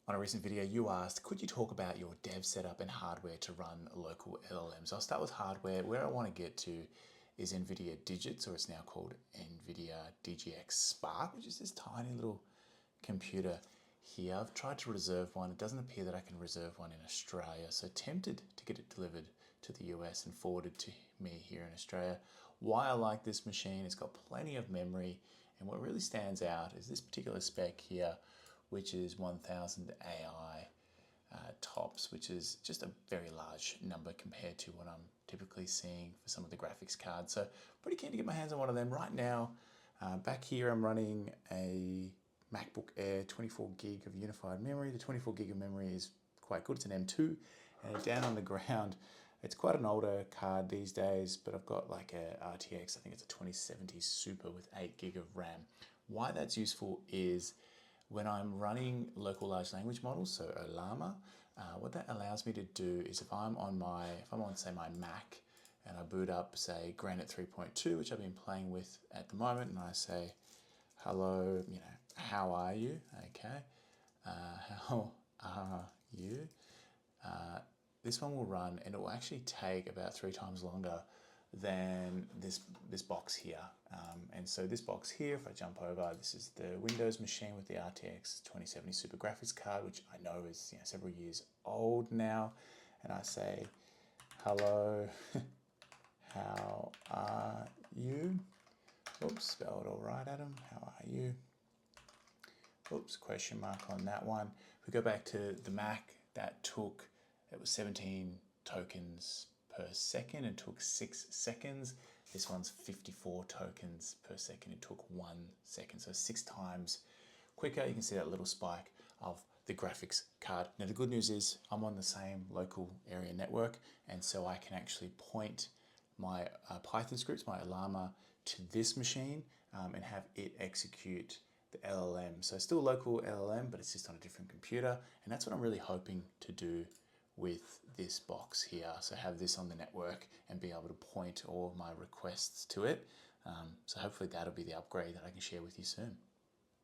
On a recent video, you asked, could you talk about your dev setup and hardware to run local LLMs? I'll start with hardware. Where I want to get to is NVIDIA DGX, or it's now called NVIDIA DGX Spark, which is this tiny little computer here. I've tried to reserve one. It doesn't appear that I can reserve one in Australia, so tempted to get it delivered to the US and forwarded to me here in Australia. Why I like this machine, it's got plenty of memory, and what really stands out is this particular spec here, which is 1000 AI tops, which is just a very large number compared to what I'm typically seeing for some of the graphics cards. So pretty keen to get my hands on one of them. Right now, back here I'm running a MacBook Air 24 gig of unified memory. The 24 gig of memory is quite good. It's an M2, and down on the ground, it's quite an older card these days, but I've got like a RTX, I think it's a 2070 Super with 8 gig of RAM. Why that's useful is when I'm running local large language models, so Llama, what that allows me to do is if I'm on say my Mac and I boot up say Granite 3.2, which I've been playing with at the moment, and I say, hello, how are you? Okay, how are you? This one will run and it will actually take about 3 times longer than this box here. And so this box here, if I jump over, this is the Windows machine with the RTX 2070 Super graphics card, which I know is several years old now. And I say, hello, how are you? Oops, spelled all right, Adam. How are you? Oops, question mark on that one. If we go back to the Mac, it was 17 tokens per second and took 6 seconds. This one's 54 tokens per second. It took 1 second, so 6 times quicker. You can see that little spike of the graphics card. Now the good news is I'm on the same local area network, and so I can actually point my Python scripts, my Llama, to this machine and have it execute the LLM. So still local LLM, but it's just on a different computer, and that's what I'm really hoping to do with this box here. So have this on the network and be able to point all of my requests to it. So hopefully that'll be the upgrade that I can share with you soon.